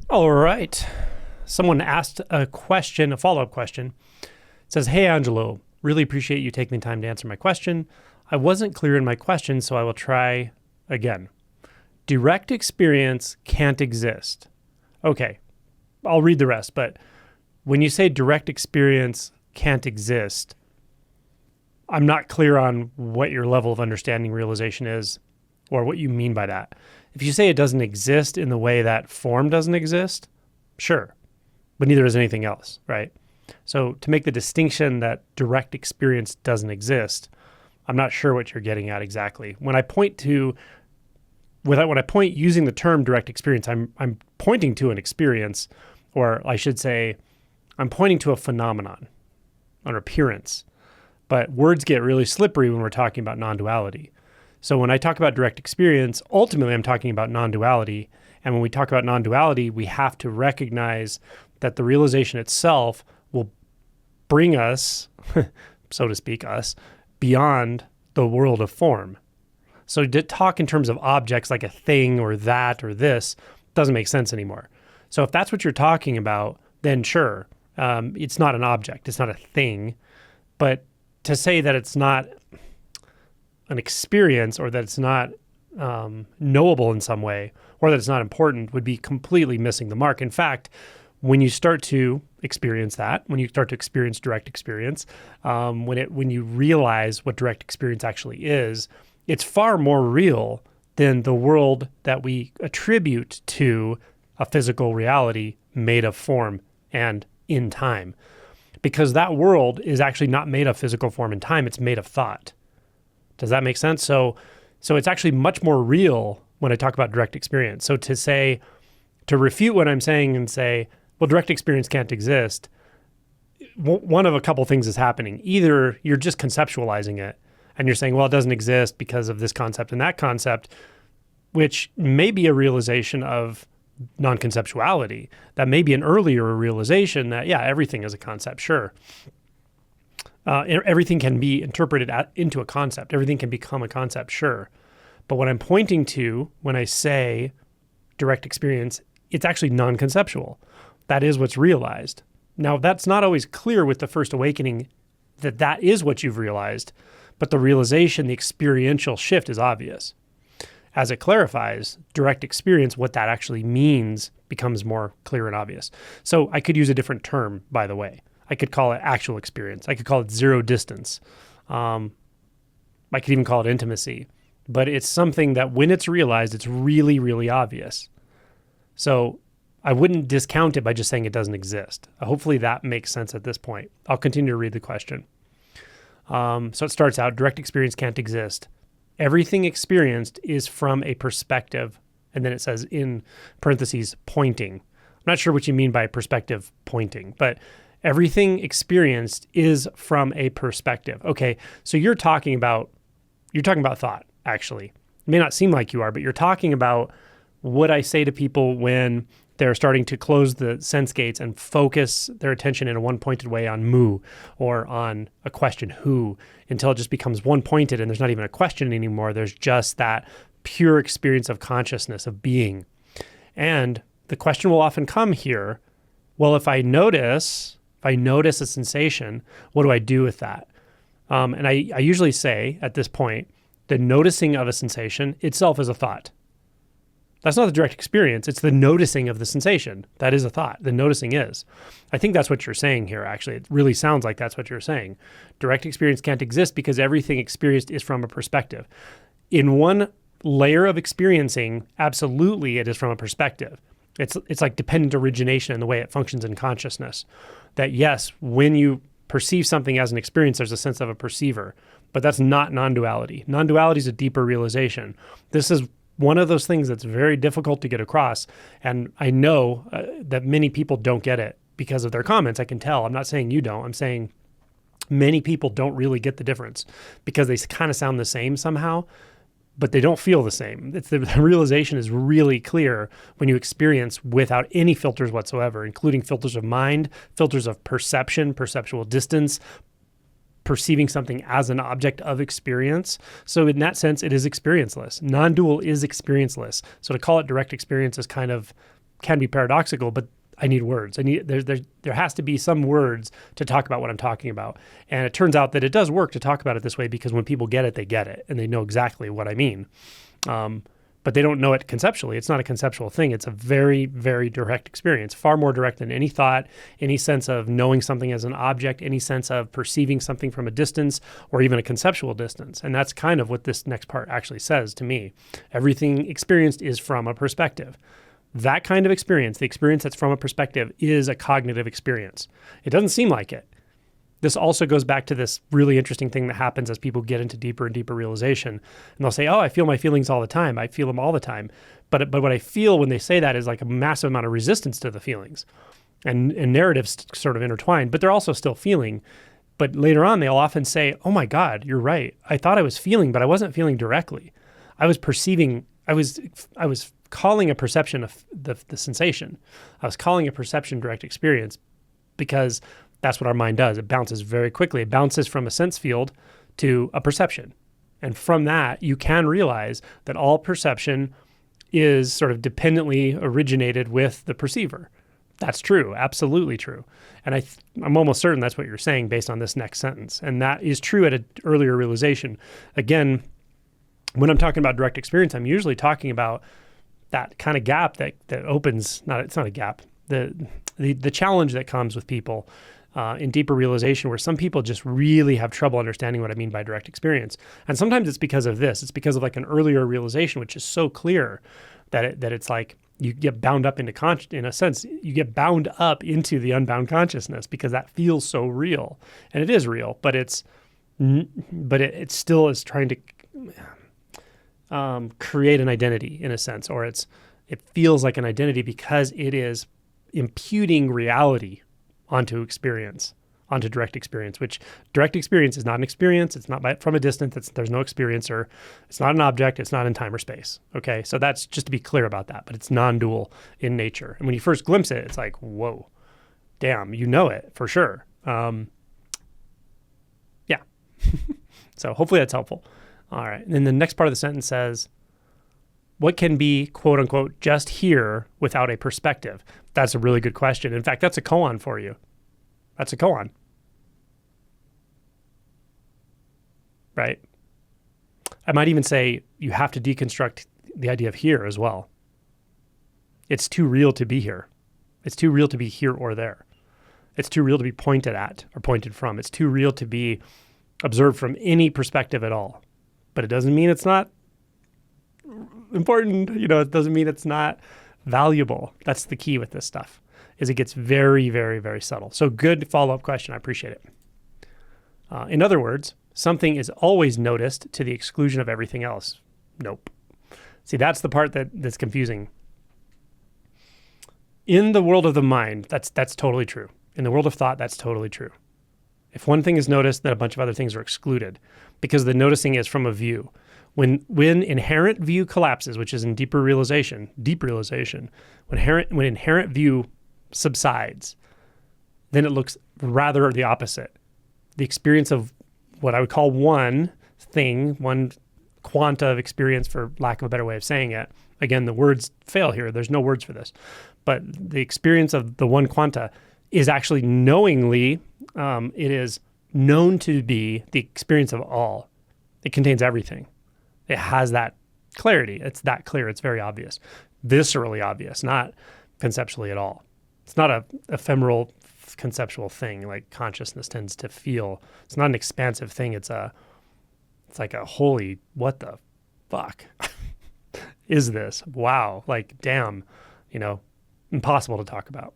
All right. Someone asked a question, a follow-up question. It says, "Hey, Angelo, really appreciate you taking the time to answer my question. I wasn't clear in my question, so I will try again. Direct experience can't exist." Okay, I'll read the rest, but when you say direct experience can't exist, I'm not clear on what your level of understanding realization is or what you mean by that. If you say it doesn't exist in the way that form doesn't exist, sure, but neither does anything else, right? So to make the distinction that direct experience doesn't exist, I'm not sure what you're getting at exactly. When I point using the term direct experience, I'm pointing to an experience, or I should say, I'm pointing to a phenomenon, an appearance. But words get really slippery when we're talking about non-duality. So when I talk about direct experience, ultimately I'm talking about non-duality. And when we talk about non-duality, we have to recognize that the realization itself will bring us, so to speak, us, beyond the world of form. So to talk in terms of objects like a thing or that or this doesn't make sense anymore. So if that's what you're talking about, then sure, it's not an object, it's not a thing. But to say that it's not an experience or that it's not knowable in some way or that it's not important would be completely missing the mark. In fact, when you start to experience that, when you start to experience direct experience, when you realize what direct experience actually is, it's far more real than the world that we attribute to a physical reality made of form and in time. Because that world is actually not made of physical form and time, it's made of thought. Does that make sense? So it's actually much more real when I talk about direct experience. So to refute what I'm saying and say, well, direct experience can't exist, one of a couple things is happening. Either you're just conceptualizing it and you're saying, well, it doesn't exist because of this concept and that concept, which may be a realization of non-conceptuality. That may be an earlier realization that, yeah, everything is a concept, sure. Everything can be interpreted into a concept. Everything can become a concept, sure. But what I'm pointing to when I say direct experience, it's actually non-conceptual. That is what's realized. Now, that's not always clear with the first awakening that is what you've realized, but the realization, the experiential shift is obvious. As it clarifies, direct experience, what that actually means becomes more clear and obvious. So I could use a different term, by the way. I could call it actual experience. I could call it zero distance. I could even call it intimacy. But it's something that when it's realized, it's really, really obvious. So I wouldn't discount it by just saying it doesn't exist. Hopefully that makes sense at this point. I'll continue to read the question. So it starts out, direct experience can't exist. Everything experienced is from a perspective, and then it says in parentheses, pointing. I'm not sure what you mean by perspective pointing, but everything experienced is from a perspective. Okay, so you're talking about thought, actually. It may not seem like you are, but you're talking about what I say to people when they're starting to close the sense gates and focus their attention in a one-pointed way on mu or on a question, who, until it just becomes one-pointed and there's not even a question anymore. There's just that pure experience of consciousness, of being. And the question will often come here, well, if I notice a sensation, what do I do with that? And I usually say at this point, the noticing of a sensation itself is a thought. That's not the direct experience. It's the noticing of the sensation. That is a thought. The noticing is. I think that's what you're saying here, actually. It really sounds like that's what you're saying. Direct experience can't exist because everything experienced is from a perspective. In one layer of experiencing, absolutely it is from a perspective. It's like dependent origination in the way it functions in consciousness. That yes, when you perceive something as an experience, there's a sense of a perceiver. But that's not non-duality. Non-duality is a deeper realization. This is one of those things that's very difficult to get across. And I know that many people don't get it because of their comments. I can tell. I'm not saying you don't. I'm saying many people don't really get the difference because they kind of sound the same somehow, but they don't feel the same. The realization is really clear when you experience without any filters whatsoever, including filters of mind, filters of perception, perceptual distance, perceiving something as an object of experience. So in that sense, it is experienceless. Non-dual is experienceless. So to call it direct experience is kind of can be paradoxical, but I need words. There has to be some words to talk about what I'm talking about. And it turns out that it does work to talk about it this way, because when people get it, they get it, and they know exactly what I mean. But they don't know it conceptually. It's not a conceptual thing. It's a very, very direct experience, far more direct than any thought, any sense of knowing something as an object, any sense of perceiving something from a distance, or even a conceptual distance. And that's kind of what this next part actually says to me. Everything experienced is from a perspective. That kind of experience, the experience that's from a perspective, is a cognitive experience. It doesn't seem like it. This also goes back to this really interesting thing that happens as people get into deeper and deeper realization. And they'll say, oh, I feel my feelings all the time. I feel them all the time. But what I feel when they say that is like a massive amount of resistance to the feelings. And narratives sort of intertwine, but they're also still feeling. But later on, they'll often say, oh my God, you're right. I thought I was feeling, but I wasn't feeling directly. I was perceiving, I was calling a perception of the sensation. I was calling a perception direct experience, because that's what our mind does. It bounces very quickly. It bounces from a sense field to a perception. And from that, you can realize that all perception is sort of dependently originated with the perceiver. That's true, absolutely true. And I'm almost certain that's what you're saying based on this next sentence. And that is true at an earlier realization. Again, when I'm talking about direct experience, I'm usually talking about that kind of gap that opens, it's not a gap, the challenge that comes with people in deeper realization, where some people just really have trouble understanding what I mean by direct experience. And sometimes it's because of this. It's because of like an earlier realization, which is so clear that it's like you get bound up into in a sense, you get bound up into the unbound consciousness, because that feels so real. And it is real, but it still is trying to create an identity in a sense, or it feels like an identity because it is imputing reality onto experience, onto direct experience, which direct experience is not an experience. It's not from a distance. There's no experiencer. It's not an object. It's not in time or space. Okay. So that's just to be clear about that, but it's non-dual in nature. And when you first glimpse it, it's like, whoa, damn, you know it for sure. Yeah. So hopefully that's helpful. All right. And then the next part of the sentence says, what can be, quote unquote, just here without a perspective? That's a really good question. In fact, that's a koan for you. That's a koan. Right? I might even say you have to deconstruct the idea of here as well. It's too real to be here. It's too real to be here or there. It's too real to be pointed at or pointed from. It's too real to be observed from any perspective at all. But it doesn't mean it's not important. It doesn't mean it's not valuable. That's the key with this stuff, is it gets very, very, very subtle. So good follow-up question. I appreciate it. In other words, something is always noticed to the exclusion of everything else. Nope. See, that's the part that's confusing. In the world of the mind, that's totally true. In the world of thought, that's totally true. If one thing is noticed, then a bunch of other things are excluded, because the noticing is from a view. When inherent view collapses, which is in deep realization, when inherent view subsides, then it looks rather the opposite. The experience of what I would call one thing, one quanta of experience, for lack of a better way of saying it. Again, the words fail here. There's no words for this. But the experience of the one quanta is actually knowingly, it is known to be the experience of all. It contains everything. It has that clarity. It's that clear. It's very obvious, viscerally obvious, not conceptually at all. It's not a ephemeral conceptual thing like consciousness tends to feel. It's not an expansive thing. It's like a holy, what the fuck is this? Wow. Like, damn, impossible to talk about,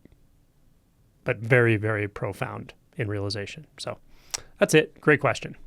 but very, very profound in realization. So that's it. Great question.